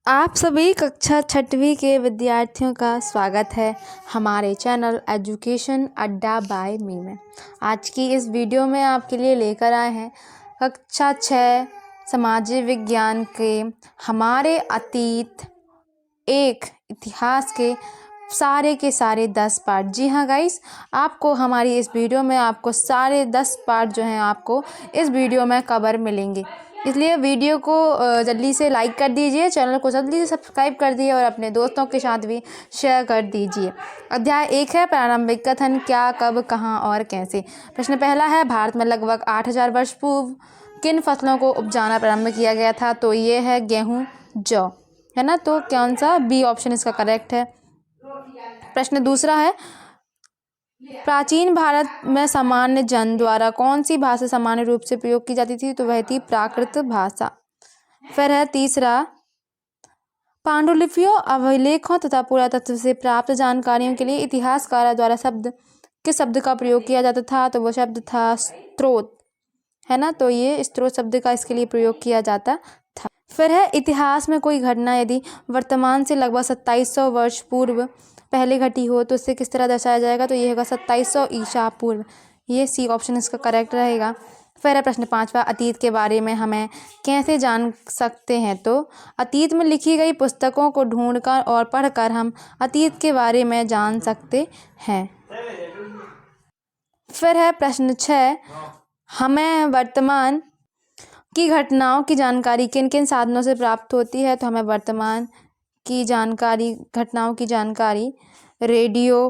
आप सभी कक्षा छठवीं के विद्यार्थियों का स्वागत है हमारे चैनल एजुकेशन अड्डा बाय मी में। आज की इस वीडियो में आपके लिए लेकर आए हैं कक्षा 6 सामाजिक विज्ञान के हमारे अतीत एक इतिहास के सारे 10 पार्ट। जी हाँ गाइस, आपको हमारी इस वीडियो में आपको सारे 10 पार्ट जो हैं आपको इस वीडियो में कवर मिलेंगे। इसलिए वीडियो को जल्दी से लाइक कर दीजिए, चैनल को जल्दी से सब्सक्राइब कर दीजिए और अपने दोस्तों के साथ भी शेयर कर दीजिए। अध्याय 1 है प्रारंभिक कथन, क्या, कब, कहाँ और कैसे। प्रश्न पहला है, भारत में लगभग 8000 वर्ष पूर्व किन फसलों को उपजाना प्रारंभ किया गया था? तो ये है गेहूँ, जौ, है ना। तो कौन सा बी ऑप्शन इसका करेक्ट है। प्रश्न दूसरा है, प्राचीन भारत में सामान्य जन द्वारा कौन सी भाषा सामान्य रूप से प्रयोग की जाती थी? तो वह थी प्राकृत भाषा। फिर है तीसरा, पांडुलिपियों, अभिलेखों तथा पुरातत्व से प्राप्त जानकारियों के लिए इतिहासकारों द्वारा किस शब्द का प्रयोग किया जाता था? तो वो शब्द था स्रोत, है ना। तो ये स्रोत शब्द का इसके लिए प्रयोग किया जाता था। फिर है, इतिहास में कोई घटना यदि वर्तमान से लगभग 2700 वर्ष पूर्व पहले घटी हो तो इसे किस तरह दर्शाया जाएगा? तो ये होगा 2700 ईसा पूर्व। ये सी ऑप्शन इसका करेक्ट रहेगा। फिर है प्रश्न पांचवा, अतीत के बारे में हमें कैसे जान सकते हैं? तो अतीत में लिखी गई पुस्तकों को ढूंढकर और पढ़कर हम अतीत के बारे में जान सकते हैं। फिर है प्रश्न 6, हमें वर्तमान की घटनाओं की जानकारी किन किन साधनों से प्राप्त होती है? तो हमें वर्तमान की जानकारी, घटनाओं की जानकारी रेडियो,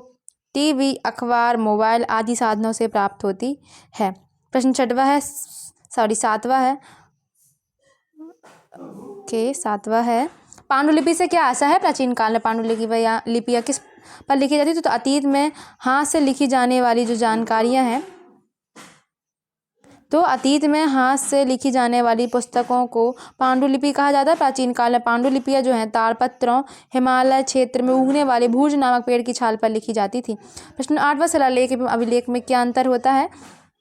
टीवी, अखबार, मोबाइल आदि साधनों से प्राप्त होती है। प्रश्न सातवां है, पांडुलिपि से क्या आशा है? प्राचीन काल में पांडुलिपियां किस पर लिखी जाती थी? तो अतीत में हाथ से लिखी जाने वाली जो जानकारियां हैं, तो अतीत में हाथ से लिखी जाने वाली पुस्तकों को पांडुलिपि कहा जाता है। प्राचीन काल में पांडुलिपियां जो हैं ताड़पत्रों, हिमालय क्षेत्र में उगने वाले भूज नामक पेड़ की छाल पर लिखी जाती थी। प्रश्न 8वां, शिलालेख एवं अभिलेख में क्या अंतर होता है?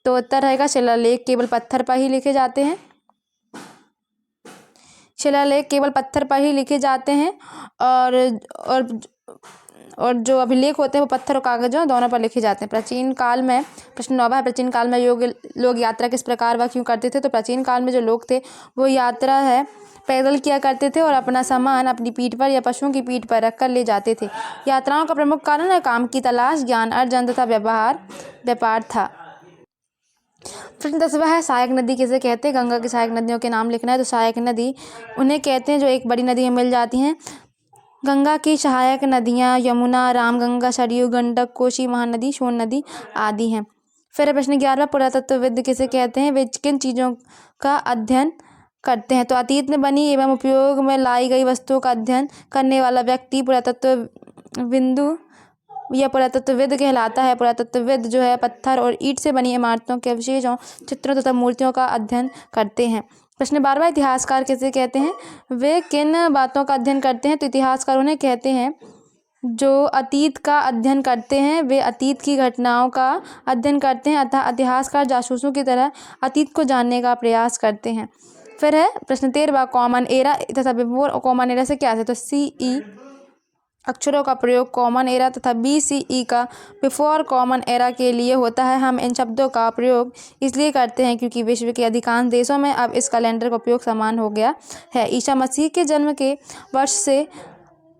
तो उत्तर रहेगा, शिलालेख केवल पत्थर पर ही लिखे जाते हैं। शिलालेख केवल पत्थर पर ही लिखे जाते हैं और जो अभिलेख होते हैं वो पत्थर और कागजों दोनों पर लिखे जाते हैं। प्राचीन काल में, प्रश्न 9वां है, प्राचीन काल में लोग यात्रा किस प्रकार व क्यों करते थे? तो प्राचीन काल में जो लोग थे वो यात्रा है पैदल किया करते थे और अपना सामान अपनी पीठ पर या पशुओं की पीठ पर रखकर ले जाते थे। यात्राओं का प्रमुख कारण है काम की तलाश, ज्ञान अर्जन तथा व्यापार था। प्रश्न 10वां है, सहायक नदी किसे कहते हैं? गंगा की सहायक नदियों के नाम लिखना है। तो सहायक नदी उन्हें कहते हैं जो एक बड़ी नदी में मिल जाती हैं। गंगा की सहायक नदियाँ यमुना, रामगंगा, सरयू, गंडक, कोसी, महानदी, सोन नदी आदि हैं। फिर प्रश्न 11वां, पुरातत्वविद किसे कहते हैं? वे किन चीज़ों का अध्ययन करते हैं? तो अतीत में बनी एवं उपयोग में लाई गई वस्तुओं का अध्ययन करने वाला व्यक्ति पुरातत्वविद कहलाता है। पुरातत्वविद जो है पत्थर और ईंट से बनी इमारतों के अवशेषों, चित्रों तथा मूर्तियों का अध्ययन करते हैं। प्रश्न 12वां, इतिहासकार किसे कहते हैं? वे किन बातों का अध्ययन करते हैं? तो इतिहासकार उन्हें कहते हैं जो अतीत का अध्ययन करते हैं, वे अतीत की घटनाओं का अध्ययन करते हैं। अतः इतिहासकार जासूसों की तरह अतीत को जानने का प्रयास करते हैं। फिर है प्रश्न 13वां, कॉमन एरा तथा बिफोर कॉमन एरा से क्या है? तो CE अक्षरों का प्रयोग कॉमन एरा तथा BCE का बिफोर कॉमन एरा के लिए होता है। हम इन शब्दों का प्रयोग इसलिए करते हैं क्योंकि विश्व के अधिकांश देशों में अब इस कैलेंडर का उपयोग समान हो गया है। ईसा मसीह के जन्म के वर्ष से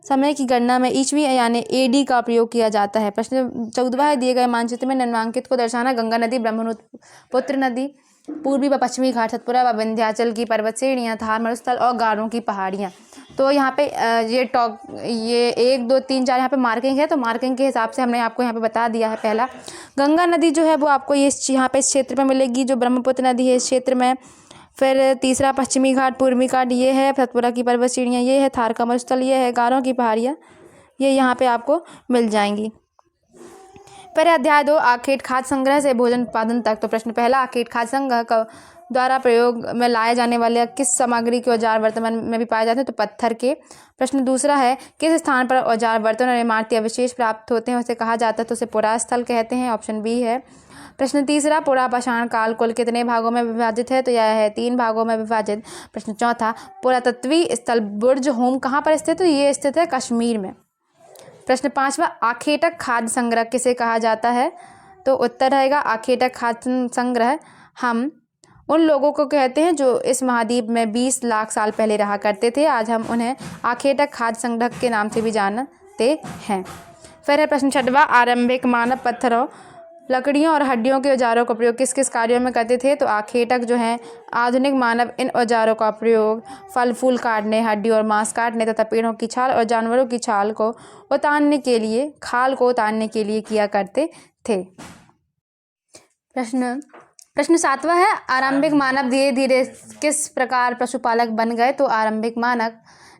समय की गणना में ईस्वी यानी AD का प्रयोग किया जाता है। प्रश्न 14वां है, दिए गए मानचित्र में निम्नांकित को दर्शाना। गंगा नदी, ब्रह्मपुत्र नदी, पूर्वी व पश्चिमी घाट, सतपुरा व विंध्याचल की पर्वत श्रेणियाँ, थार मरुस्थल और गारों की पहाड़ियाँ। तो यहाँ पे ये 1 2 3 4 यहाँ पे मार्किंग है, तो मार्किंग के हिसाब से हमने आपको यहाँ पे बता दिया है। पहला, गंगा नदी जो है वो आपको यहाँ पे इस क्षेत्र में मिलेगी, जो ब्रह्मपुत्र नदी है इस क्षेत्र में। फिर तीसरा, पश्चिमी घाट, पूर्वी घाट ये है, सतपुरा की पर्वत श्रेणियाँ ये है, थार का मरुस्थल ये है, गारों की पहाड़ियाँ ये यहाँ पे आपको मिल जाएंगी। फिर अध्याय 2, आखेट खाद्य संग्रह से भोजन उत्पादन तक। तो प्रश्न पहला, आखेट खाद्य संग्रह का द्वारा प्रयोग में लाए जाने वाले किस सामग्री के औजार वर्तमान में भी पाए जाते हैं? तो पत्थर के। प्रश्न दूसरा है, किस स्थान पर औजार बर्तन और इमारती अवशेष प्राप्त होते हैं उसे कहा जाता है? तो उसे पुरास्थल कहते हैं। ऑप्शन बी है। प्रश्न तीसरा, पुरापाषाण काल कुल कितने भागों में विभाजित है? तो यह है 3 भागों में विभाजित। प्रश्न चौथा, पुरातत्वीय स्थल बुर्ज होम कहाँ पर स्थित है? तो ये स्थित है कश्मीर में। प्रश्न पांचवा, आखेटक खाद्य संग्रह किसे कहा जाता है? तो उत्तर रहेगा आखेटक खाद्य संग्रह हम उन लोगों को कहते हैं जो इस महाद्वीप में 20 लाख साल पहले रहा करते थे। आज हम उन्हें आखेटक खाद्य संग्रह के नाम से भी जानते हैं। फिर है प्रश्न छठवा, आरंभिक मानव पत्थरों, लकड़ियों और हड्डियों के औजारों का प्रयोग किस किस कार्यों में करते थे? तो आखेटक जो हैं आधुनिक मानव इन औजारों का प्रयोग फल फूल काटने, हड्डी और मांस काटने तथा पेड़ों की छाल और जानवरों की छाल को उतारने के लिए, खाल को उतारने के लिए किया करते थे। प्रश्न सातवां है, आरंभिक मानव धीरे धीरे किस प्रकार पशुपालक बन गए? तो आरंभिक मानव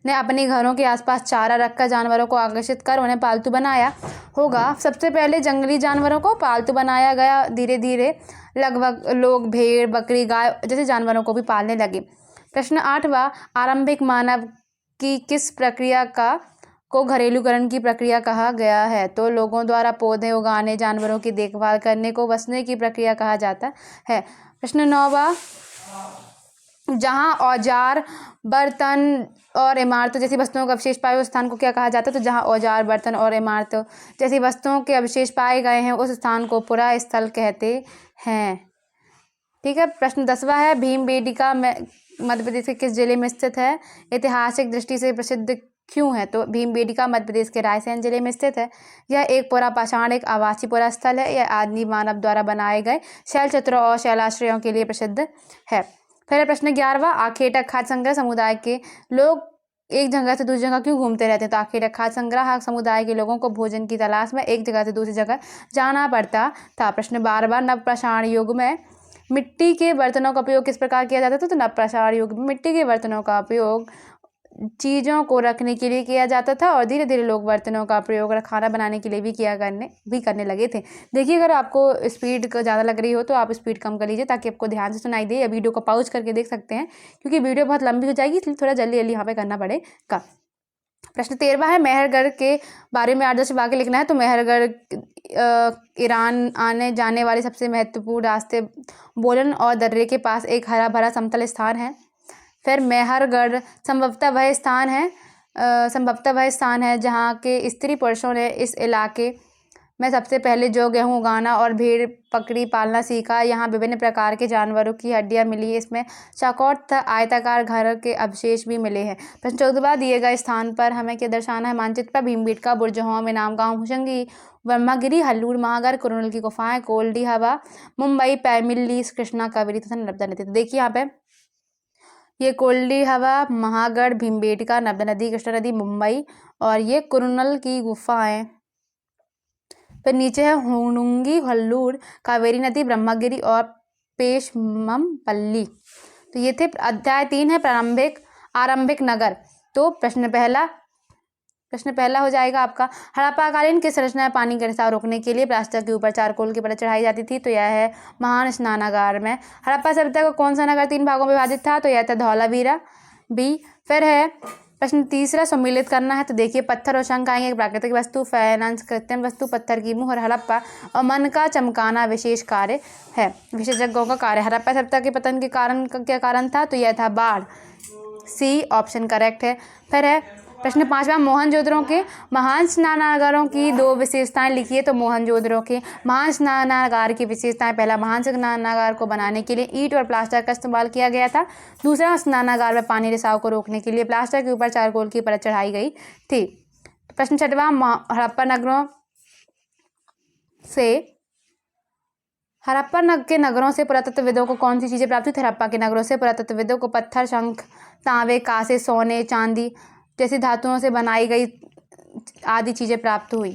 ने अपने घरों के आसपास चारा रखकर जानवरों को आकर्षित कर उन्हें पालतू बनाया होगा। सबसे पहले जंगली जानवरों को पालतू बनाया गया, धीरे धीरे लगभग लोग भेड़, बकरी, गाय जैसे जानवरों को भी पालने लगे। प्रश्न आठवां, आरंभिक मानव की किस प्रक्रिया को घरेलूकरण की प्रक्रिया कहा गया है? तो लोगों द्वारा पौधे उगाने, जानवरों की देखभाल करने को बसने की प्रक्रिया कहा जाता है। प्रश्न नौवां, जहाँ औजार, बर्तन और इमारतों जैसी वस्तुओं का अवशेष पाए उस स्थान को क्या कहा जाता है? तो जहाँ औजार, बर्तन और इमारतों जैसी वस्तुओं के अवशेष पाए गए हैं उस स्थान को पुरा स्थल कहते हैं। ठीक है। प्रश्न 10वां है, भीमबेटका मध्य प्रदेश के किस जिले में स्थित है? ऐतिहासिक दृष्टि से प्रसिद्ध क्यों है? तो भीमबेटका मध्य प्रदेश के रायसेन जिले में स्थित है। यह एक पुरापाषाण, एक आवासीय पुरा स्थल है। यह आदि मानव द्वारा बनाए गए शैल चित्रों और शैलाश्रयों के लिए प्रसिद्ध है। फिर प्रश्न 11वां, आखेटक खाद्य संग्रह समुदाय के लोग एक जगह से दूसरी जगह क्यों घूमते रहते हैं? तो आखेटक खाद्य संग्रह समुदाय के लोगों को भोजन की तलाश में एक जगह से दूसरी जगह जाना पड़ता था। प्रश्न 12वां, नवपाषाण युग में मिट्टी के बर्तनों का उपयोग किस प्रकार किया जाता था? तो नवपाषाण युग में मिट्टी के बर्तनों का उपयोग चीज़ों को रखने के लिए किया जाता था और धीरे धीरे लोग बर्तनों का प्रयोग खाना बनाने के लिए भी करने लगे थे। देखिए, अगर आपको स्पीड ज़्यादा लग रही हो तो आप स्पीड कम कर लीजिए ताकि आपको ध्यान से सुनाई दे, या वीडियो को पॉज करके देख सकते हैं क्योंकि वीडियो बहुत लंबी हो जाएगी, इसलिए थोड़ा जल्दी जल्दी यहाँ पे करना पड़ेगा। प्रश्न 13वां है, मेहरगढ़ के बारे में 8-10 वाक्य लिखना है। तो मेहरगढ़ ईरान आने जाने वाले सबसे महत्वपूर्ण रास्ते बोलन और दर्रे के पास एक हरा भरा समतल स्थान है। फिर मेहरगढ़ संभवतः वह स्थान है जहाँ के स्त्री पुरुषों ने इस इलाके में सबसे पहले जो गेहूँ उगाना और भेड़ बकरी पालना सीखा। यहाँ विभिन्न प्रकार के जानवरों की हड्डियाँ मिली। इसमें चौकोर तथा आयताकार घर के अवशेष भी मिले हैं। प्रश्न 14वां, दिए गए स्थान पर हमें क्या दर्शाना है? मानचित्र पर भीमबेटका, बुर्ज होम, इनाम गाँव, हुशंगी, ब्रह्मगिरी, हल्लूर, महागढ़, कुरनूल की गुफाएं, कोल्डी हवा, मुंबई, पैमिली, कृष्णा, कावेरी तथा नर्मदा नदी। तो देखिए यहाँ पे ये कोल्डी हवा, महागढ़, भीमबेटका, नर्मदा नदी, कृष्णा नदी, मुंबई और ये कुरनूल की गुफाएं। फिर नीचे है हुनुंगी, हल्लूर, कावेरी नदी, ब्रह्मगिरी और पेशमपल्ली। तो ये थे। अध्याय 3 है आरंभिक नगर। तो प्रश्न पहला हो जाएगा आपका, हड़प्पाकालीन की संरचना पानी का रिसाव रोकने के लिए प्लास्टर के ऊपर चारकोल की परत चढ़ाई जाती थी। तो यह है महान स्नानागार में। हड़प्पा सभ्यता का कौन सा नगर 3 भागों में विभाजित था? तो यह था धौलावीरा बी। फिर है प्रश्न तीसरा, सम्मिलित करना है। तो देखिए, पत्थर और शंख आएंगे, प्राकृतिक वस्तु, फाइनेंस कृत्रिम वस्तु, पत्थर की मुहर, हड़प्पा और मन का चमकाना विशेष कार्य है, विशेषज्ञों का कार्य। हड़प्पा सभ्यता के पतन के कारण का क्या कारण था? तो यह था बाढ़। सी ऑप्शन करेक्ट है। फिर है प्रश्न 5वां, मोहनजोदड़ो के महान स्नानागारों की 2 विशेषताएं लिखिए। तो मोहनजोदड़ो के महान स्नानागार की विशेषताएं, पहला, महान स्नानागार को बनाने के लिए ईंट और प्लास्टर का इस्तेमाल किया गया था। दूसरा, स्नानागार में पानी रिसाव को रोकने के लिए प्लास्टर के ऊपर चारकोल की परत चढ़ाई गई थी। प्रश्न 6वां, हड़प्पा के नगरों से पुरातत्वविदों को कौन सी चीज़ें प्राप्त हुई? हड़प्पा के नगरों से पुरातत्वविदों को पत्थर, शंख, तांबे, कांसे, सोने, चांदी जैसी धातुओं से बनाई गई आदि चीज़ें प्राप्त हुई।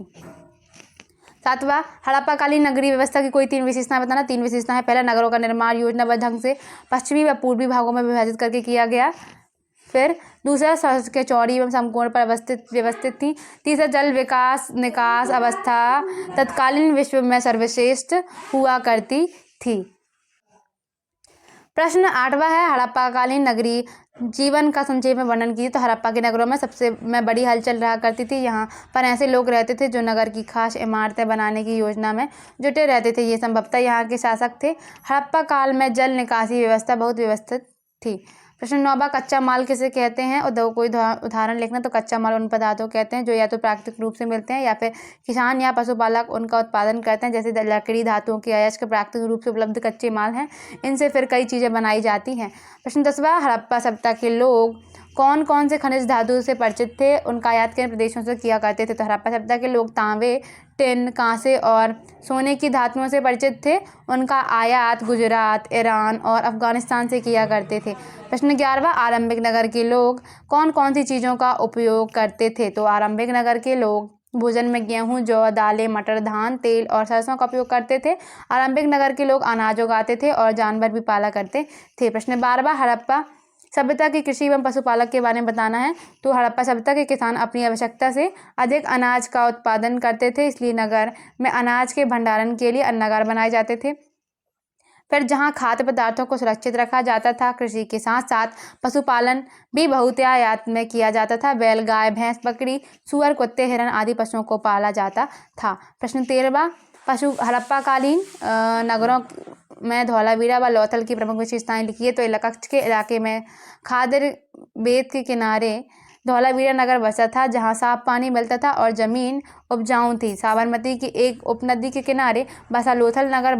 7वां, हड़प्पाकालीन नगरीय व्यवस्था की कोई 3 विशेषताएं बताना। 3 विशेषताएं, पहला, नगरों का निर्माण योजनाबद्ध ढंग से पश्चिमी व पूर्वी भागों में विभाजित करके किया गया। फिर दूसरा, सड़कें चौड़ी एवं समकोण पर व्यवस्थित थी। तीसरा, जल विकास निकास अवस्था तत्कालीन विश्व में सर्वश्रेष्ठ हुआ करती थी। प्रश्न 8वां है हड़प्पा कालीन नगरीय जीवन का संक्षेप में वर्णन कीजिए। तो हड़प्पा के नगरों में सबसे में बड़ी हलचल रहा करती थी। यहाँ पर ऐसे लोग रहते थे जो नगर की खास इमारतें बनाने की योजना में जुटे रहते थे। ये संभवतः यहाँ के शासक थे। हड़प्पा काल में जल निकासी व्यवस्था बहुत व्यवस्थित थी। प्रश्न 9वां कच्चा माल किसे कहते हैं और दो कोई उदाहरण लिखना। तो कच्चा माल उन पदार्थों कहते हैं जो या तो प्राकृतिक रूप से मिलते हैं या फिर किसान या पशुपालक उनका उत्पादन करते हैं, जैसे लकड़ी, धातुओं के अयस्क प्राकृतिक रूप से उपलब्ध कच्चे माल हैं। इनसे फिर कई चीज़ें बनाई जाती हैं। प्रश्न 10वां हड़प्पा सभ्यता के लोग कौन कौन से खनिज धातु से परिचित थे, उनका आयात किन प्रदेशों से किया करते थे। तो हड़प्पा सभ्यता के लोग तांबे, टिन, कांसे और सोने की धातुओं से परिचित थे। उनका आयात गुजरात, ईरान और अफगानिस्तान से किया करते थे। प्रश्न 11वां आरंभिक नगर के लोग कौन कौन सी चीज़ों का उपयोग करते थे। तो आरंभिक नगर के लोग भोजन में गेहूं, जौ, दालें, मटर, धान, तेल और सरसों का उपयोग करते थे। आरंभिक नगर के लोग अनाज उगाते थे और जानवर भी पाला करते थे। प्रश्न 12वां हड़प्पा सभ्यता की कृषि एवं पशुपालक के बारे में बताना है। तो हड़प्पा सभ्यता के किसान अपनी आवश्यकता से अधिक अनाज का उत्पादन करते थे, इसलिए नगर में अनाज के भंडारण के लिए अन्नागार बनाए जाते थे। फिर जहाँ खाद्य पदार्थों को सुरक्षित रखा जाता था, कृषि के साथ साथ पशुपालन भी बहुतायत में किया जाता था। बैल, गाय, भैंस, बकरी, सुअर, कुत्ते, हिरन आदि पशुओं को पाला जाता था। प्रश्न 13वां हड़प्पाकालीन नगरों में धौलावीरा व लोथल की प्रमुख विशेषताएं लिखिए। तो कच्छ के इलाके में खादर बेत के किनारे धौलावीरा नगर बसा था, जहां साफ पानी मिलता था और जमीन उपजाऊ थी। साबरमती की एक उपनदी के किनारे बसा लोथल नगर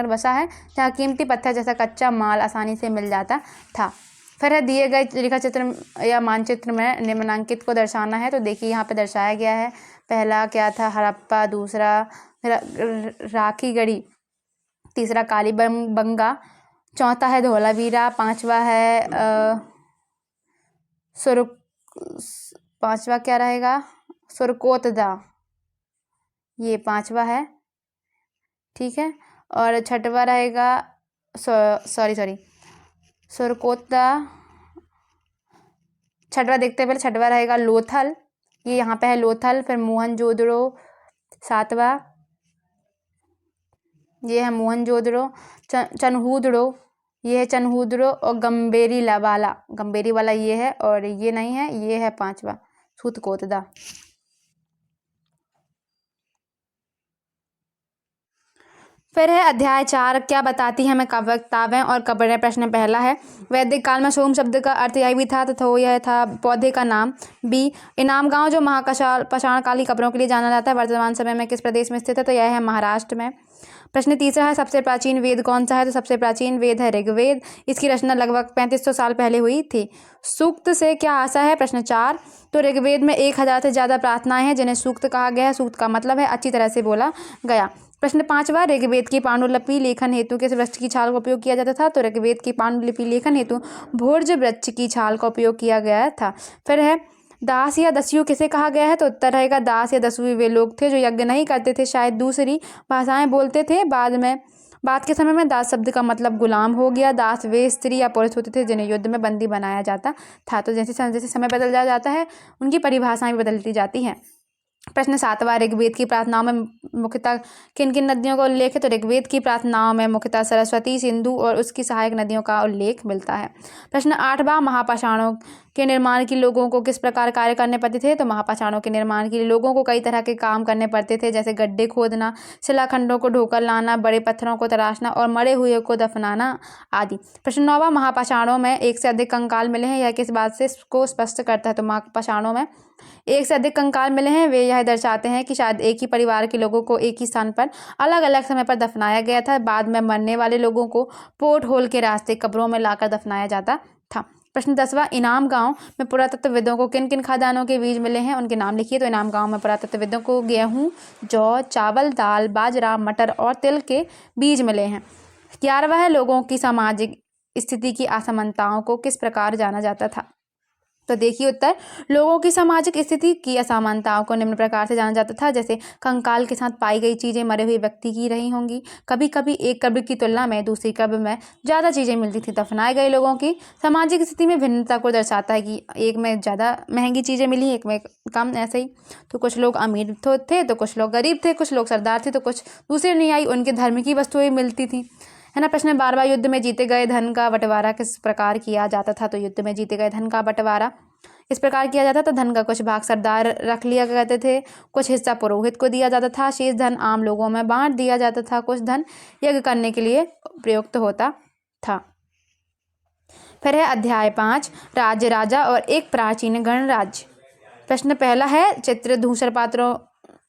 बसा है, जहां कीमती पत्थर जैसा कच्चा माल आसानी से मिल जाता था। फिर है दिए गए रेखा चित्र या मानचित्र में निम्नांकित को दर्शाना है। तो देखिए यहाँ पे दर्शाया गया है। पहला क्या था, हड़प्पा। दूसरा राखीगढ़ी। तीसरा कालीबंगा। चौथा है धौलावीरा। पांचवा क्या रहेगा, सुरकोतदा। ये पांचवा है, ठीक है। और छठवा रहेगा सुरकोतदा। छठवा देखते हैं पहले। छठवा रहेगा लोथल, ये यहाँ पे है लोथल। फिर मोहनजोदड़ो सातवा, ये है मोहनजोदड़ो। चनहूदड़ो, ये है चनहूदड़ो। और गंभीरी वाला ये है, और ये नहीं है, ये है पांचवा सुरकोतदा। फिर है अध्याय 4 क्या बताती है हमें किताबें और कब्रें। प्रश्न पहला है वैदिक काल में सोम शब्द का अर्थ यह भी था तथा यह था पौधे का नाम। बी इनाम गांव जो महापाषाणकालीन कब्रों के लिए जाना जाता है वर्तमान समय में किस प्रदेश में स्थित है। तो यह है महाराष्ट्र में। प्रश्न तीसरा है सबसे प्राचीन वेद कौन सा है। तो सबसे प्राचीन वेद है ऋग्वेद। इसकी रचना लगभग 3500 साल पहले हुई थी। सूक्त से क्या आशा है। प्रश्न 4 तो ऋग्वेद में 1000 से ज़्यादा प्रार्थनाएं हैं जिन्हें सूक्त कहा गया है। सूक्त का मतलब है अच्छी तरह से बोला गया। प्रश्न 5वां ऋग्वेद की पांडुलिपि लेखन हेतु किस वृक्ष की छाल का उपयोग किया जाता था। तो ऋग्वेद की पांडुलिपि लेखन हेतु भोज वृक्ष की छाल का उपयोग किया गया था। फिर है दास या दस्यु किसे कहा गया है। तो उत्तर रहेगा दास या दस्यु वे लोग थे जो यज्ञ नहीं करते थे, शायद दूसरी भाषाएं बोलते थे। बाद के समय में दास शब्द का मतलब गुलाम हो गया। दास वे स्त्री या पुरुष होते थे जिन्हें युद्ध में बंदी बनाया जाता था। तो जैसे जैसे समय बदल जाता है उनकी परिभाषाएं भी बदलती जाती हैं। प्रश्न 7वां ऋग्वेद की प्रार्थनाओं में मुख्यतः किन किन नदियों का उल्लेख है। तो ऋग्वेद की प्रार्थनाओं में मुख्यतः सरस्वती, सिंधु और उसकी सहायक नदियों का उल्लेख मिलता है। प्रश्न 8वां महापाषाणों के निर्माण के लोगों को किस प्रकार कार्य करने पड़ते थे। तो महापाषाणों के निर्माण के लिए लोगों को कई तरह के काम करने पड़ते थे, जैसे गड्ढे खोदना, शिलाखंडों को ढोकर लाना, बड़े पत्थरों को तराशना और मरे हुए को दफनाना आदि। प्रश्न 9वां महापाषाणों में एक से अधिक कंकाल मिले हैं, यह किस बात से को स्पष्ट करता है। तो महापाषाणों में एक से अधिक कंकाल मिले हैं, वे यह दर्शाते हैं कि शायद एक ही परिवार के लोगों को एक ही स्थान पर अलग अलग समय पर दफनाया गया था। बाद में मरने वाले लोगों को पोर्ट होल के रास्ते कब्रों में लाकर दफनाया जाता था। प्रश्न 10वां इनाम गांव में पुरातत्वविदों को किन किन खाद्यान्नों के बीज मिले हैं, उनके नाम लिखिए। तो इनाम गांव में पुरातत्वविदों को गेहूं, जौ, चावल, दाल, बाजरा, मटर और तिल के बीज मिले हैं। 11वां है लोगों की सामाजिक स्थिति की असमानताओं को किस प्रकार जाना जाता था। तो देखिए उत्तर लोगों की सामाजिक स्थिति की असमानताओं को निम्न प्रकार से जाना जाता था, जैसे कंकाल के साथ पाई गई चीज़ें मरे हुए व्यक्ति की रही होंगी। कभी कभी एक कब्र की तुलना में दूसरी कब्र में ज़्यादा चीज़ें मिलती थी। दफनाए गए लोगों की सामाजिक स्थिति में भिन्नता को दर्शाता है कि एक में ज़्यादा महंगी चीज़ें मिली, एक में कम। ऐसे ही तो कुछ लोग अमीर थे तो कुछ लोग गरीब थे, कुछ लोग सरदार थे तो कुछ दूसरे नहीं आई, उनके धर्म की वस्तुएं मिलती थी, है ना। प्रश्न 12वां, युद्ध में जीते गए धन का बंटवारा किस प्रकार किया जाता था। तो युद्ध में जीते गए धन का बंटवारा इस प्रकार किया जाता था। धन का कुछ भाग सरदार रख लिया करते थे, कुछ हिस्सा पुरोहित को दिया जाता था, शेष धन आम लोगों में बांट दिया जाता था, कुछ धन यज्ञ करने के लिए प्रयुक्त होता था। फिर है अध्याय 5, राज्य, राजा और एक प्राचीन गणराज्य। प्रश्न पहला है, चित्र धूसर पात्रों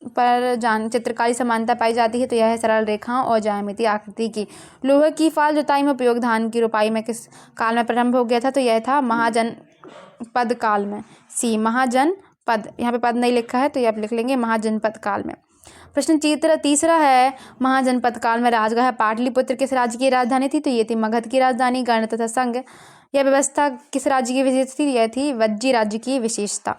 पर चित्रकारी समानता पाई जाती है। तो यह है सरल रेखाओं और ज्यामितीय आकृति की। लोहे की फाल जुताई में उपयोग धान की रोपाई में किस काल में प्रारंभ हो गया था। तो यह था महाजनपद काल में। सी, महाजनपद, यहाँ पे पद नहीं लिखा है तो ये आप लिख लेंगे महाजनपद काल में। प्रश्न चित्र तीसरा है, महाजनपद काल में राजगृह पाटलिपुत्र किस राज्य की राजधानी थी। तो ये थी मगध की राजधानी। गण तथा संघ यह व्यवस्था किस राज्य की विशेषता थी। यह थी वज्जी राज्य की विशेषता।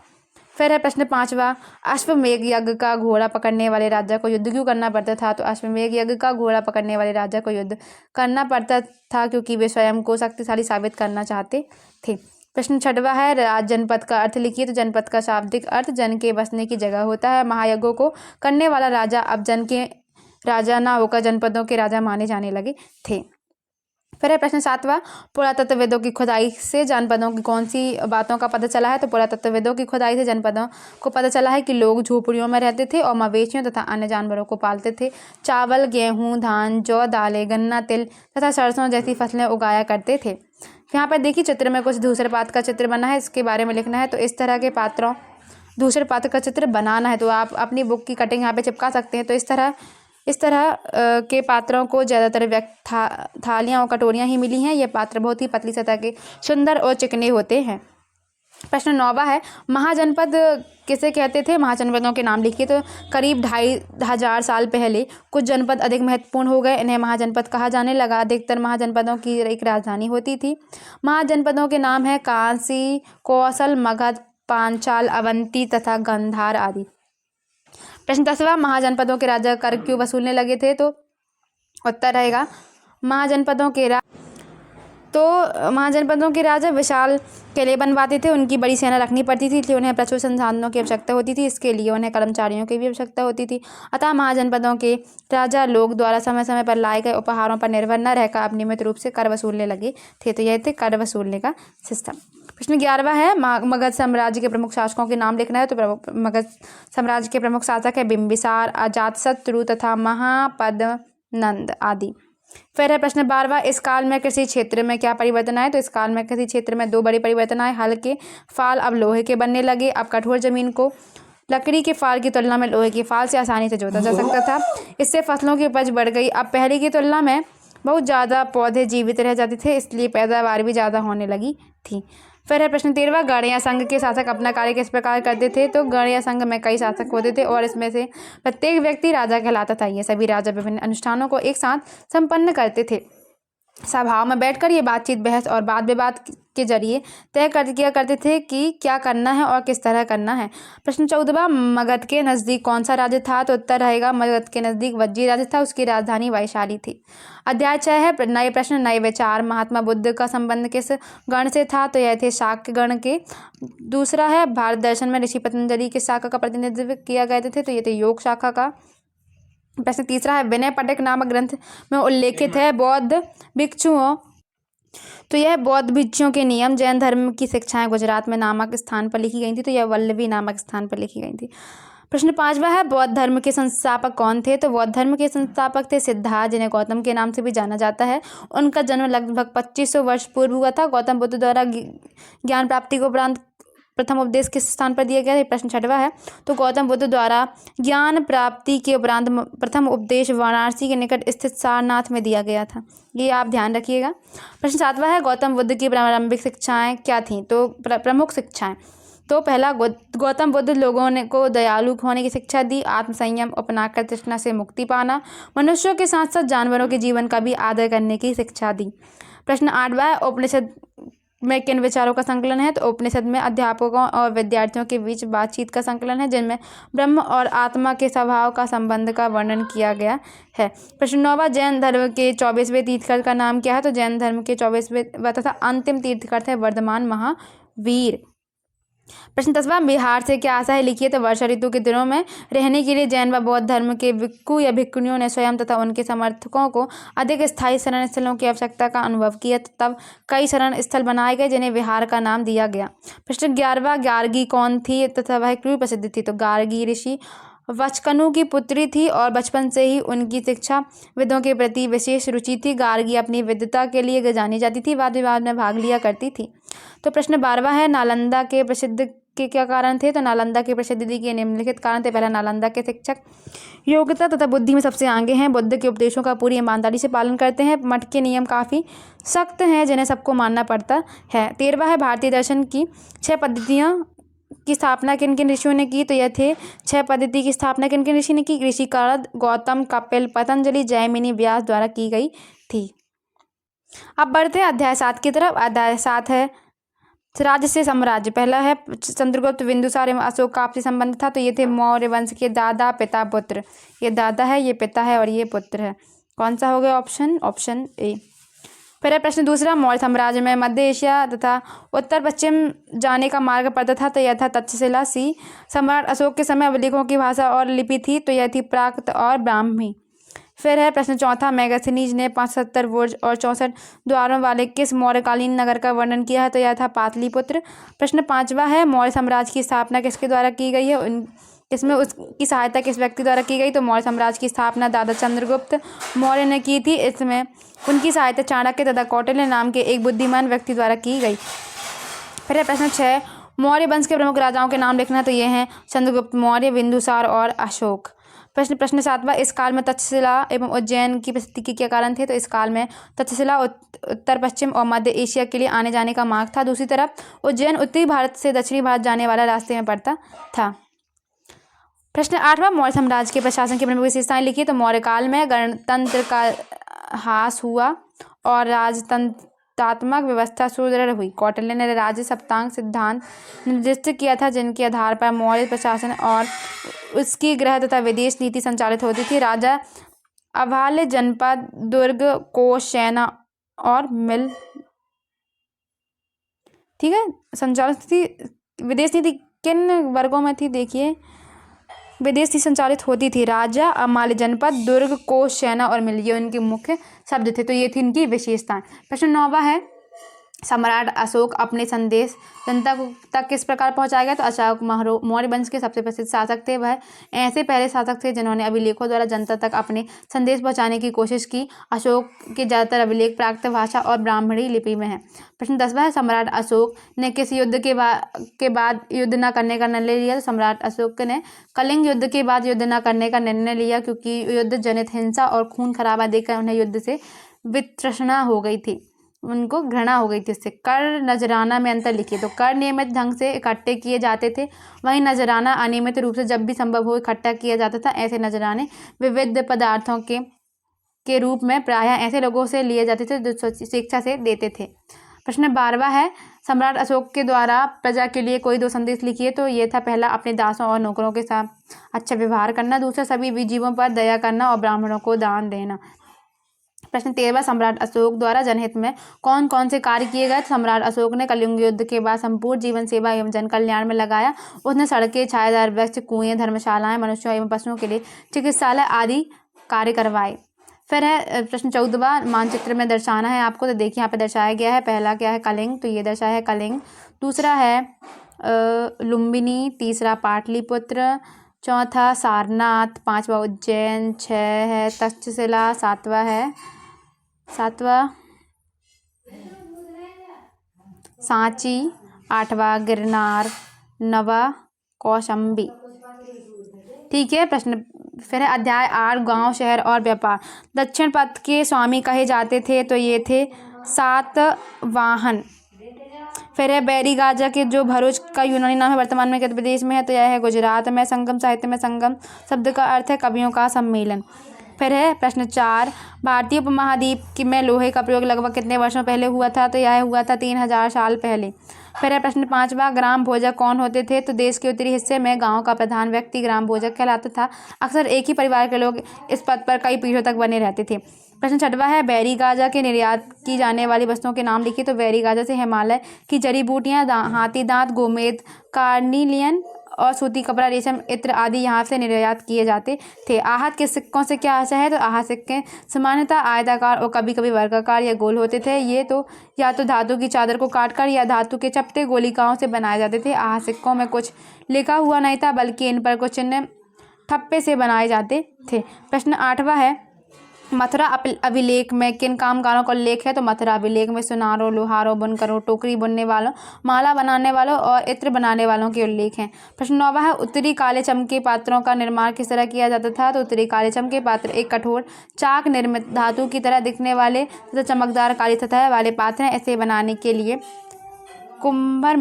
फिर है प्रश्न 5वां, अश्वमेध यज्ञ का घोड़ा पकड़ने वाले राजा को युद्ध क्यों करना पड़ता था। तो अश्वमेध यज्ञ का घोड़ा पकड़ने वाले राजा को युद्ध करना पड़ता था क्योंकि वे स्वयं को शक्तिशाली साबित करना चाहते थे। प्रश्न 6वां है, राज जनपद का अर्थ लिखिए। तो जनपद का शाब्दिक अर्थ जन के बसने की जगह होता है। महायज्ञों को करने वाला राजा अब जन के राजा ना होकर जनपदों के राजा माने जाने लगे थे। फिर है प्रश्न 7वां, पुरातत्वविदों की खुदाई से जनपदों की कौन सी बातों का पता चला है। तो पुरातत्वविदों की खुदाई से जनपदों को पता चला है कि लोग झोपड़ियों में रहते थे और मवेशियों तथा अन्य जानवरों को पालते थे। चावल, गेहूं, धान, जौ, दालें, गन्ना, तिल तथा सरसों जैसी फसलें उगाया करते थे। यहाँ पर देखिए चित्र में कुछ धूसर पात्र का चित्र बना है, इसके बारे में लिखना है। तो इस तरह के पात्रों धूसर पात्र का चित्र बनाना है तो आप अपनी बुक की कटिंग यहाँ पे चिपका सकते हैं। तो इस तरह के पात्रों को ज़्यादातर थालियाँ और कटोरियाँ ही मिली हैं। ये पात्र बहुत ही पतली सतह के, सुंदर और चिकने होते हैं। प्रश्न 9वां है, महाजनपद किसे कहते थे। महाजनपदों के नाम लिखिए। तो करीब 2500 साल पहले कुछ जनपद अधिक महत्वपूर्ण हो गए, इन्हें महाजनपद कहा जाने लगा। अधिकतर महाजनपदों की एक राजधानी होती थी। महाजनपदों के नाम है कांसी, कौशल, मगध, पांचाल, अवंती तथा गंधार आदि। प्रश्न 10वां, महाजनपदों के राजा कर क्यों वसूलने लगे थे। तो उत्तर रहेगा महाजनपदों के राजा विशाल किले बनवाते थे, उनकी बड़ी सेना रखनी पड़ती थी, इसलिए उन्हें प्रचुर संसाधनों की आवश्यकता होती थी। इसके लिए उन्हें कर्मचारियों की भी आवश्यकता होती थी। अतः महाजनपदों के राजा लोग द्वारा समय समय पर लाए गए उपहारों पर निर्भर न रहकर अब नियमित रूप से कर वसूलने लगे थे। तो यह थे कर वसूलने का सिस्टम। प्रश्न 11वां है, मगध साम्राज्य के प्रमुख शासकों के नाम लिखना है। तो मगध साम्राज्य के प्रमुख शासक है बिंबिसार, अजातशत्रु तथा महापद्मनंद आदि। फिर है प्रश्न 12वां, इस काल में कृषि क्षेत्र में क्या परिवर्तन आए। तो इस काल में कृषि क्षेत्र में 2 बड़े परिवर्तन आए। हल के फाल अब लोहे के बनने लगे। अब कठोर जमीन को लकड़ी के फाल की तुलना में लोहे के फाल से आसानी से जोता जा सकता था। इससे फसलों की उपज बढ़ गई। अब पहले की तुलना में बहुत ज़्यादा पौधे जीवित रह जाते थे, इसलिए पैदावार भी ज़्यादा होने लगी थी। फिर है प्रश्न 13वां, गण या संघ के शासक अपना कार्य किस प्रकार करते थे। तो गण या संघ में कई शासक होते थे और इसमें से प्रत्येक व्यक्ति राजा कहलाता था। ये सभी राजा विभिन्न अनुष्ठानों को एक साथ संपन्न करते थे। सभाओं में बैठकर ये बातचीत, बहस और वाद विवाद के जरिए तय कर किया करते थे कि क्या करना है और किस तरह करना है। प्रश्न 14वां, मगध के नज़दीक कौन सा राज्य था। तो उत्तर रहेगा मगध के नज़दीक वज्जी राज्य था, उसकी राजधानी वैशाली थी। अध्याय 6 है, नए प्रश्न, नए विचार। महात्मा बुद्ध का संबंध किस गण से था। तो यह थे शाक्य गण के। दूसरा है, भारत दर्शन में ऋषि पतंजलि किस शाखा का प्रतिनिधित्व किया गए थे। तो ये थे योग शाखा का। प्रश्न 3 है, विनय पिटक नामक ग्रंथ में उल्लेखित है बौद्ध भिक्षुओं। तो यह बौद्ध भिक्षुओं के नियम, जैन धर्म की शिक्षाएं गुजरात में नामक स्थान पर लिखी गई थी। तो यह वल्लभी नामक स्थान पर लिखी गई थी। प्रश्न 5वां है, बौद्ध धर्म के संस्थापक कौन थे। तो बौद्ध धर्म के संस्थापक थे सिद्धार्थ, जिन्हें गौतम के नाम से भी जाना जाता है। उनका जन्म लगभग 2500 वर्ष पूर्व हुआ था। गौतम बुद्ध द्वारा ज्ञान प्राप्ति को उपरांत प्रथम उपदेश किस स्थान पर दिया गया है। प्रश्न 6वां है, तो गौतम बुद्ध द्वारा ज्ञान प्राप्ति के उपरांत प्रथम उपदेश वाराणसी के निकट स्थित सारनाथ में दिया गया था। ये आप ध्यान रखिएगा। प्रश्न 7वां है, गौतम बुद्ध की प्रारंभिक शिक्षाएं क्या थीं। तो प्रमुख शिक्षाएं, तो पहला, गौतम बुद्ध लोगों को दयालु होने की शिक्षा दी। आत्मसंयम अपनाकर तृष्णा से मुक्ति पाना। मनुष्यों के साथ साथ जानवरों के जीवन का भी आदर करने की शिक्षा दी। प्रश्न 8वां है, उपनिषद में किन विचारों का संकलन है। तो उपनिषद में अध्यापकों और विद्यार्थियों के बीच बातचीत का संकलन है, जिनमें ब्रह्म और आत्मा के स्वभाव का संबंध का वर्णन किया गया है। प्रश्न 9वां, जैन धर्म के 24वें तीर्थंकर का नाम क्या है। तो जैन धर्म के 24वें तथा अंतिम तीर्थंकर थे वर्धमान महावीर। प्रश्न 10वां, बिहार से क्या आशा है लिखिए। तो वर्षा ऋतु के दिनों में रहने के लिए जैन व बौद्ध धर्म के भिक्खु या भिक्खुनियों ने स्वयं तथा उनके समर्थकों को अधिक स्थायी शरण स्थलों की आवश्यकता का अनुभव किया, तब कई शरण स्थल बनाए गए जिन्हें विहार का नाम दिया गया। प्रश्न 11वां, गार्गी कौन थी तथा वह क्यों प्रसिद्ध थी। तो गार्गी ऋषि वचकनु की पुत्री थी और बचपन से ही उनकी शिक्षा वेदों के प्रति विशेष रुचि थी। गार्गी अपनी विद्वता के लिए जानी जाती थी, वाद विवाद में भाग लिया करती थी। तो प्रश्न 12वां है, नालंदा के प्रसिद्ध के क्या कारण थे। तो नालंदा की प्रसिद्धि के निम्नलिखित कारण थे। पहला, नालंदा के शिक्षक योग्यता तथा बुद्धि में सबसे आगे हैं, बुद्ध के उपदेशों का पूरी ईमानदारी से पालन करते हैं, मठ के नियम काफ़ी सख्त हैं जिन्हें सबको मानना पड़ता है। 13वां है, भारतीय दर्शन की 6 पद्धतियों की स्थापना किन किन ऋषियों ने की। तो यह थे 6 पद्धति की स्थापना किन किन ऋषि ने की। ऋषि कारद, गौतम, कपिल, पतंजलि, जैमिनी, व्यास द्वारा की गई थी। अब बढ़ते हैं अध्याय 7 की तरफ। अध्याय 7 है राज्य से साम्राज्य। पहला है चंद्रगुप्त, बिंदुसार एवं अशोक का आपसी संबंध था। तो ये थे मौर्य वंश के दादा, पिता, पुत्र। ये दादा है, ये पिता है और ये पुत्र है। कौन सा हो गया ऑप्शन ए। फिर है प्रश्न दूसरा, मौर्य साम्राज्य में मध्य एशिया तथा उत्तर पश्चिम जाने का मार्ग पड़ता था। तो यह था तक्षशिला। सी, सम्राट अशोक के समय अभिलेखों की भाषा और लिपि थी। तो यह थी प्राकृत और ब्राह्मी। फिर है प्रश्न चौथा, मैगस्थनीज ने 75 बुर्ज और 64 द्वारों वाले किस मौर्यकालीन नगर का वर्णन किया है। तो यह था पाटलिपुत्र। प्रश्न 5वां है, मौर्य साम्राज्य की स्थापना किसके द्वारा की गई है। इसमें उसकी सहायता किस व्यक्ति द्वारा की गई। तो मौर्य साम्राज्य की स्थापना दादा चंद्रगुप्त मौर्य ने की थी। इसमें उनकी सहायता चाणक्य तथा कौटिल्य नाम के एक बुद्धिमान व्यक्ति द्वारा की गई। फिर है प्रश्न 6, मौर्य वंश के प्रमुख राजाओं के नाम लिखना। तो ये हैं चंद्रगुप्त मौर्य, बिंदुसार और अशोक। प्रश्न 7वां, इस काल में तक्षशिला एवं उज्जैन की प्रसिद्धि के क्या कारण थे। तो इस काल में तक्षशिला उत्तर पश्चिम और मध्य एशिया के लिए आने जाने का मार्ग था। दूसरी तरफ उज्जैन उत्तरी भारत से दक्षिणी भारत जाने वाला रास्ते में पड़ता था। प्रश्न 8वां, मौर्य साम्राज्य के प्रशासन की प्रमुख विशेषताएं लिखिए। तो मौर्य काल में गणतंत्र का ह्रास हुआ और राजतंत्रात्मक व्यवस्था सुदृढ़ हुई। कौटिल्य ने राज्य सप्तांग सिद्धांत निर्दिष्ट किया था, जिनके आधार पर मौर्य प्रशासन और उसकी गृह तथा विदेश नीति संचालित होती थी। राजा अभाल्य जनपद, दुर्ग, कोष, सेना और मिल, ठीक है, संचालित थी। विदेश नीति किन वर्गों में थी। देखिए, विदेश नीति संचालित होती थी। राजा, अमाल्य जनपद, दुर्ग, कोष, सेना और मिल, ये उनके मुख्य शब्द थे। तो ये थी इनकी विशेषताएं। प्रश्न 9वां है, सम्राट अशोक अपने संदेश जनता को तक किस प्रकार पहुंचाएगा। तो अशोक मौर्य वंश के सबसे प्रसिद्ध शासक थे। वह ऐसे पहले शासक थे जिन्होंने अभिलेखों द्वारा जनता तक अपने संदेश पहुंचाने की कोशिश की। अशोक के ज़्यादातर अभिलेख प्राकृत भाषा और ब्राह्मणी लिपि में हैं। प्रश्न 10वां है, सम्राट अशोक ने किस युद्ध के बाद युद्ध न करने का निर्णय लिया। तो सम्राट अशोक ने कलिंग युद्ध के बाद युद्ध न करने का निर्णय लिया, क्योंकि युद्ध जनित हिंसा और खून खराबा देखकर उन्हें युद्ध से वितृष्णा हो गई थी, उनको घृणा हो गई थी इससे। कर नजराना में अंतर लिखिए। तो कर नियमित ढंग से इकट्ठे किए जाते थे, वहीं नजराना अनियमित रूप से जब भी संभव हो इकट्ठा किया जाता था। ऐसे नजराने विविध पदार्थों के रूप में प्रायः ऐसे लोगों से लिए जाते थे जो शिक्षा से देते थे। प्रश्न 12वां है, सम्राट अशोक के द्वारा प्रजा के लिए कोई 2 संदेश लिखिए। तो ये था, पहला, अपने दासों और नौकरों के साथ अच्छा व्यवहार करना। दूसरा, सभी जीवों पर दया करना और ब्राह्मणों को दान देना। प्रश्न 13वां, सम्राट अशोक द्वारा जनहित में कौन कौन से कार्य किए गए। सम्राट अशोक ने कलिंग युद्ध के बाद संपूर्ण जीवन सेवा एवं जन कल्याण में लगाया। उसने सड़कें, छायादार वृक्ष, कुएं, धर्मशालाएं, मनुष्यों एवं पशुओं के लिए चिकित्सालय आदि कार्य करवाए। फिर है प्रश्न 14वां, मानचित्र में दर्शाना है आपको। तो देखिए यहाँ पे दर्शाया गया है। पहला क्या है, कलिंग। तो ये दर्शाया है कलिंग। दूसरा है लुम्बिनी। तीसरा पाटलिपुत्र। चौथा सारनाथ। 5वां उज्जैन। 6 है तक्षशिला। 7वां सांची। 8वां गिरनार। 9वां कौशाम्बी। ठीक है। प्रश्न फिर है अध्याय 8, गांव, शहर और व्यापार। दक्षिण पथ के स्वामी कहे जाते थे। तो ये थे सातवाहन। फिर है बैरीगाजा के जो भरूच का यूनानी नाम है, वर्तमान में किस प्रदेश में है। तो यह है गुजरात में। संगम, साहित्य में संगम शब्द का अर्थ है कवियों का सम्मेलन। फिर है प्रश्न 4, भारतीय उपमहाद्वीप में लोहे का प्रयोग लगभग कितने वर्षों पहले हुआ था। तो यह हुआ था 3000 साल पहले। फिर है प्रश्न 5वां, ग्राम भोजक कौन होते थे। तो देश के उत्तरी हिस्से में गांव का प्रधान व्यक्ति ग्राम भोजक कहलाता था। अक्सर एक ही परिवार के लोग इस पद पर कई पीढ़ियों तक बने रहते थे। प्रश्न 6वां है बैरी गाजा के निर्यात की जाने वाली वस्तुओं के नाम लिखिए। तो बैरी गाजा से हिमालय की जड़ी बूटियाँ, हाथी दांत, गोमेद, कार्निलियन और सूती कपड़ा, रेशम, इत्र आदि यहाँ से निर्यात किए जाते थे। आहत के सिक्कों से क्या आशा है? तो आहत सिक्के सामान्यतः आयताकार और कभी कभी वर्गाकार या गोल होते थे। ये तो या तो धातु की चादर को काटकर या धातु के चपटे गोलिकाओं से बनाए जाते थे। आहत सिक्कों में कुछ लिखा हुआ नहीं था, बल्कि इन पर कुछ चिन्ह ठप्पे से बनाए जाते थे। प्रश्न 8वां है मथुरा अभिलेख में किन कामगारों का उल्लेख है? तो मथुरा अभिलेख में सुनारों, लोहारों, बुनकरों, टोकरी बुनने वालों, माला बनाने वालों और इत्र बनाने वालों के उल्लेख हैं। प्रश्न 9वां है उत्तरी काले चमके पात्रों का निर्माण किस तरह किया जाता था? तो उत्तरी काले चमके पात्र एक कठोर चाक निर्मित धातु की तरह दिखने वाले तथा चमकदार काली सतह वाले पात्र हैं। इसे बनाने के लिए कुम्हार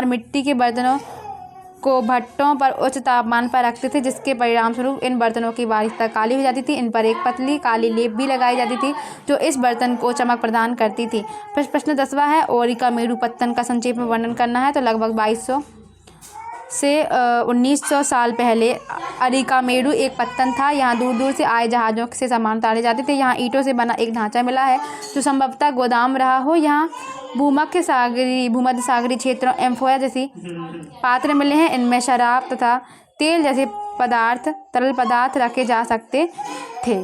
मिट्टी के बर्तनों को भट्टों पर उच्च तापमान पर रखते थे, जिसके परिणाम स्वरूप इन बर्तनों की बारीकता काली हो जाती थी। इन पर एक पतली काली लेप भी लगाई जाती थी, जो इस बर्तन को चमक प्रदान करती थी। प्रश्न 10वां है ओरिका मेरु पत्तन का संक्षेप में वर्णन करना है। तो लगभग 2200 से 1900 साल पहले अरिकामेरु एक पत्तन था। यहाँ दूर दूर से आए जहाज़ों से सामान उतारे जाते थे। यहाँ ईंटों से बना एक ढांचा मिला है, जो संभवतः गोदाम रहा हो। यहाँ भूमध्य सागरी क्षेत्रों एम्फोया जैसी पात्र मिले हैं। इनमें शराब तथा तेल जैसे तरल पदार्थ रखे जा सकते थे।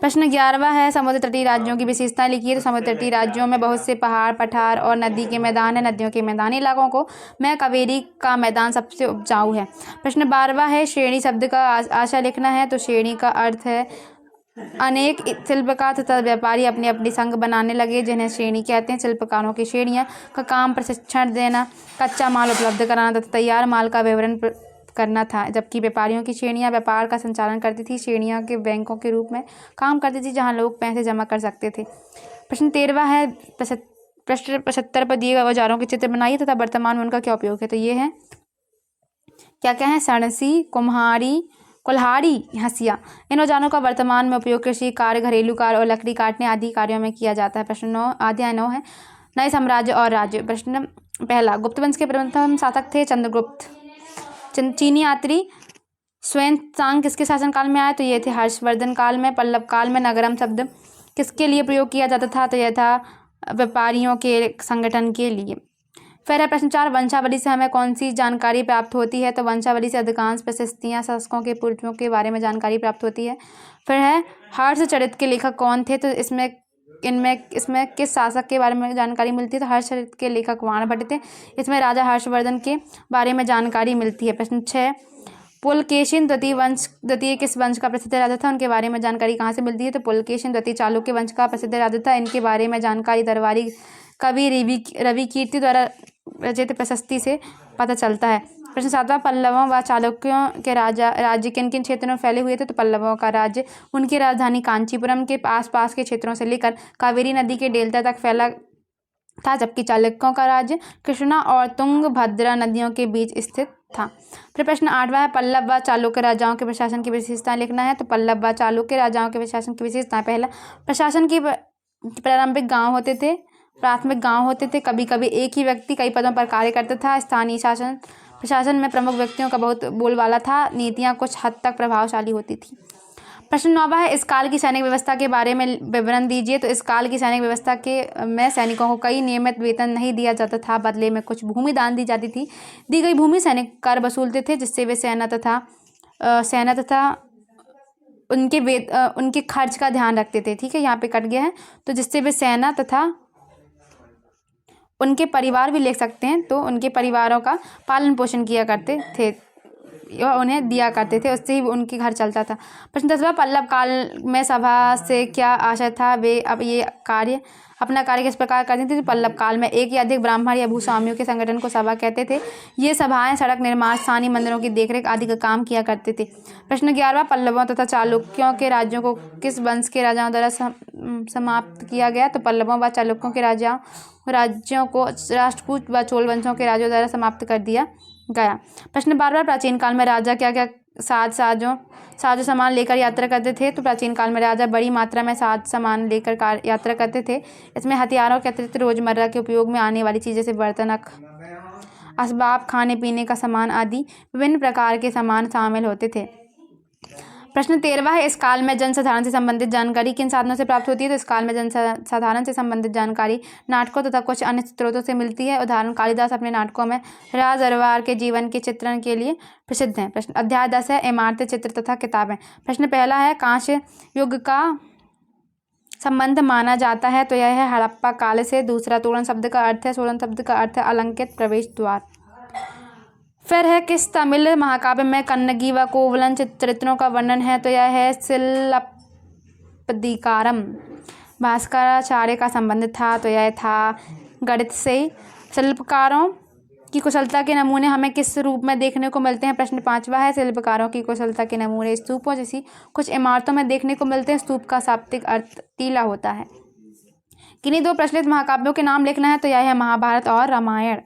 प्रश्न 11वां है समुद्र तटीय राज्यों की विशेषताएं लिखिए। तो समुद्र तटीय राज्यों में बहुत से पहाड़, पठार और नदी के मैदान है। नदियों के मैदानी इलाकों को में कावेरी का मैदान सबसे उपजाऊ है। प्रश्न 12वां है श्रेणी शब्द का आशा लिखना है। तो श्रेणी का अर्थ है अनेक शिल्पकार तथा व्यापारी अपनी अपनी संघ बनाने लगे, जिन्हें श्रेणी कहते हैं। शिल्पकारों की श्रेणियाँ का काम प्रशिक्षण देना, कच्चा माल उपलब्ध कराना तथा तैयार माल का विवरण करना था, जबकि व्यापारियों की श्रेणियां व्यापार का संचालन करती थी। श्रेणियां के बैंकों के रूप में काम करती थी, जहां लोग पैसे जमा कर सकते थे। प्रश्न 13वां है प्रश्न 75 पर दिए गए औजारों के चित्र बनाइए तथा वर्तमान में उनका क्या उपयोग है। तो ये है क्या है सणसी, कुल्हाड़ी, हंसिया। इन औजारों का वर्तमान में उपयोग कृषि कार्य, घरेलू कार्य और लकड़ी काटने आदि कार्यों में किया जाता है। प्रश्न 9 अध्याय 9 है नए साम्राज्य और राज्य। प्रश्न पहला गुप्त वंश के प्रथम शासक थे चंद्रगुप्त। चीनी यात्री ह्वेनत्सांग किसके शासनकाल में आए? तो ये थे हर्षवर्धन काल में। पल्लव काल में नगरम शब्द किसके लिए प्रयोग किया जाता था? तो यह था व्यापारियों के संगठन के लिए। फिर है प्रश्न 4 वंशावली से हमें कौन सी जानकारी प्राप्त होती है? तो वंशावली से अधिकांश प्रशस्तियाँ शासकों के पूर्वजों के बारे में जानकारी प्राप्त होती है। फिर है हर्षचरित के लेखक कौन थे? तो इसमें किस शासक के बारे में जानकारी मिलती है? तो हर्षचरित के लेखक वाणभट्ट थे। इसमें राजा हर्षवर्धन के बारे में जानकारी मिलती है। प्रश्न 6 पुलकेशिन द्वितीय किस वंश का प्रसिद्ध राजा था? उनके बारे में जानकारी कहाँ से मिलती है? तो पुलकेशिन द्वितीय चालुक्य वंश का प्रसिद्ध राजा था। इनके बारे में जानकारी दरबारी कवि रवि कीर्ति द्वारा रचित प्रशस्ति से पता चलता है। प्रश्न 7वां पल्लवों व चालुक्यों के राज्य किन किन क्षेत्रों में फैले हुए थे? तो पल्लवों का राज्य उनकी राजधानी कांचीपुरम के आसपास के क्षेत्रों से लेकर कावेरी नदी के डेल्टा तक फैला था, जबकि चालुक्यों का राज्य कृष्णा और तुंगभद्रा नदियों के बीच स्थित था। फिर प्रश्न 8वां है पल्लव व चालुक्य राजाओं के प्रशासन की विशेषताएं लिखना है। तो पल्लव व चालुक्य राजाओं के प्रशासन की विशेषताएं पहला प्रशासन की प्रारंभिक प्राथमिक गांव होते थे। कभी कभी एक ही व्यक्ति कई पदों पर कार्य करता था। स्थानीय प्रशासन में प्रमुख व्यक्तियों का बहुत बोलबाला था। नीतियां कुछ हद तक प्रभावशाली होती थी। प्रश्न 9वां है इस काल की सैनिक व्यवस्था के बारे में विवरण दीजिए। तो इस काल की सैनिक व्यवस्था में सैनिकों को कई नियमित वेतन नहीं दिया जाता था, बदले में कुछ भूमि दान दी जाती थी। दी गई भूमि सैनिक कर वसूलते थे, जिससे वे सेना तथा उनके खर्च का ध्यान रखते थे। ठीक है, यहाँ पे कट गया है। तो जिससे वे सेना तथा उनके परिवार भी ले सकते हैं, तो उनके परिवारों का पालन पोषण किया करते थे, उन्हें दिया करते थे, उससे ही उनके घर चलता था। प्रश्न 10वां पल्लव काल में सभा से क्या आशय था? वे अब ये अपना कार्य किस प्रकार करते थे? तो पल्लव काल में एक या अधिक ब्राह्मण या भूस्वामियों के संगठन को सभा कहते थे। ये सभाएं सड़क निर्माण, स्थानीय मंदिरों की देखरेख आदि का काम किया करते थे। प्रश्न 11वां पल्लवों तथा चालुक्यों के राज्यों को किस वंश के राजाओं द्वारा समाप्त किया गया? तो पल्लवों व चालुक्यों के राज्यों को राष्ट्रकूट व चोल वंशों के राज्यों द्वारा समाप्त कर दिया गया। प्रश्न 12वां प्राचीन काल में राजा क्या क्या साजो सामान लेकर यात्रा करते थे? तो प्राचीन काल में राजा बड़ी मात्रा में साज सामान लेकर यात्रा करते थे। इसमें हथियारों के अतिरिक्त रोजमर्रा के उपयोग में आने वाली चीज़ जैसे बर्तन, असबाब, खाने पीने का सामान आदि विभिन्न प्रकार के सामान शामिल होते थे। प्रश्न 13 है, इस काल में जनसाधारण से संबंधित जानकारी किन साधनों से प्राप्त होती है? तो इस काल में जनसाधारण से संबंधित जानकारी नाटकों तथा कुछ अन्य स्रोतों से मिलती है। उदाहरण, कालिदास अपने नाटकों में राजा दरबार के जीवन के चित्रण के लिए प्रसिद्ध हैं। प्रश्न अध्याय 10 है, इमारतें, चित्र तथा किताबें। प्रश्न पहला है, कांस्य युग का संबंध माना जाता है? तो यह है हड़प्पा काल से। दूसरा, तोरण शब्द का अर्थ है, सोलन शब्द का अर्थ है अलंकृत प्रवेश द्वार। फिर है, किस तमिल महाकाव्य में कन्नगी व कोवलन चरित्रों का वर्णन है? तो यह है शिल्पदिकारम। भास्कराचार्य का संबंध था? तो यह था गणित से। शिल्पकारों की कुशलता के नमूने हमें किस रूप में देखने को मिलते हैं? प्रश्न 5वां है, शिल्पकारों की कुशलता के नमूने स्तूपों जैसी कुछ इमारतों में देखने को मिलते हैं। स्तूप का शाब्दिक अर्थ टीला होता है। किन्हीं दो प्रचलित महाकाव्यों के नाम लिखना है? तो यह है महाभारत और रामायण।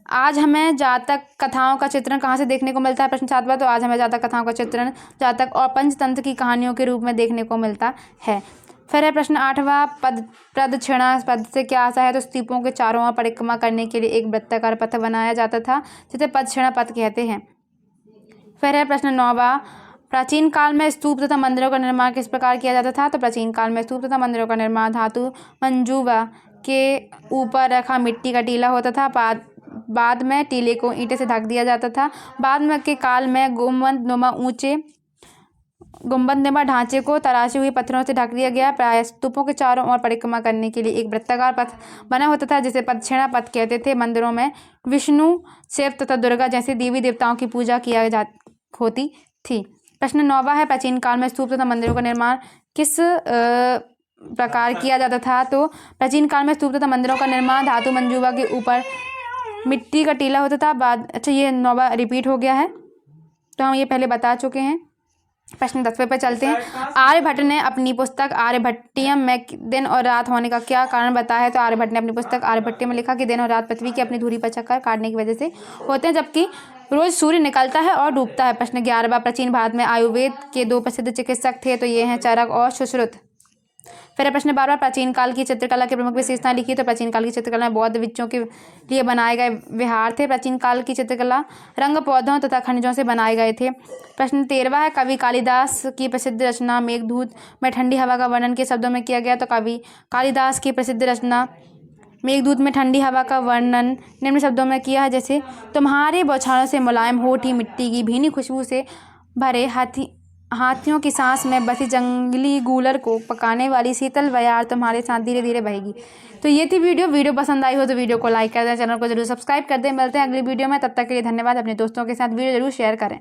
आज हमें जातक कथाओं का चित्रण कहाँ से देखने को मिलता है? प्रश्न 7वां, तो आज हमें जातक कथाओं का चित्रण जातक और पंचतंत्र की कहानियों के रूप में देखने को मिलता है। फिर है प्रश्न 8वां, प्रदक्षिणा पद से क्या आशा है? तो स्तूपों के चारों ओर परिक्रमा करने के लिए एक वृत्ताकार पथ बनाया जाता था, जिसे प्रदक्षिणा पथ कहते हैं। फिर है प्रश्न 9वां, प्राचीन काल में स्तूप तथा मंदिरों का निर्माण किस प्रकार किया जाता था? तो प्राचीन काल में स्तूप तथा मंदिरों का निर्माण धातु मंजूबा के ऊपर रखा मिट्टी का टीला होता था। बाद में टीले को ईंटे से ढक दिया जाता था। बाद में के काल में गुंबदनुमा ढांचे को तराशे हुए पत्थरों से ढक दिया गया। प्राय स्तूपों के चारों ओर परिक्रमा करने के लिए एक वृत्ताकार पथ बना होता था, जिसे प्रदक्षिणा पथ कहते थे। मंदिरों में विष्णु, शिव तथा दुर्गा जैसे देवी देवताओं की पूजा होती थी। प्रश्न 9वां है, प्राचीन काल में स्तूप तथा मंदिरों का निर्माण किस प्रकार किया जाता था? तो प्राचीन काल में स्तूप तथा मंदिरों का निर्माण धातु मंजूबा के ऊपर मिट्टी का टीला होता था। ये 9वां रिपीट हो गया है, तो हम ये पहले बता चुके हैं। प्रश्न 10वें पर चलते हैं। आर्यभट्ट ने अपनी पुस्तक आर्यभट्टियम में दिन और रात होने का क्या कारण बताया है? तो आर्यभट्ट ने अपनी पुस्तक आर्यभट्टियम में लिखा कि दिन और रात पृथ्वी की अपनी धुरी पर चक्कर काटने की वजह से होते हैं, जबकि रोज सूर्य निकलता है और डूबता है। प्रश्न 11वां, प्राचीन भारत में आयुर्वेद के दो प्रसिद्ध चिकित्सक थे? तो ये हैं चरक और सुश्रुत। फिर प्रश्न 12वां, प्राचीन काल की चित्रकला की प्रमुख विशेषताएं लिखी। तो प्राचीन काल की चित्रकला में बौद्ध भिक्षुओं के लिए बनाए गए विहार थे। प्राचीन काल की चित्रकला रंग पौधों तथा खनिजों से बनाए गए थे। प्रश्न 13वां है, कवि कालिदास की प्रसिद्ध रचना मेघदूत में ठंडी हवा का वर्णन किस शब्दों में किया गया? तो कवि कालिदास की प्रसिद्ध रचना मेघदूत में ठंडी हवा का वर्णन निम्न शब्दों में किया है, जैसे तुम्हारे बौछारों से मुलायम होठी मिट्टी की भीनी खुशबू से भरे हाथियों की सांस में बसी जंगली गूलर को पकाने वाली शीतल बयार तुम्हारे साथ धीरे धीरे बहेगी। तो ये थी वीडियो पसंद आई हो तो वीडियो को लाइक कर दें, चैनल को जरूर सब्सक्राइब कर दें। मिलते हैं अगली वीडियो में, तब तक के लिए धन्यवाद। अपने दोस्तों के साथ वीडियो जरूर शेयर करें।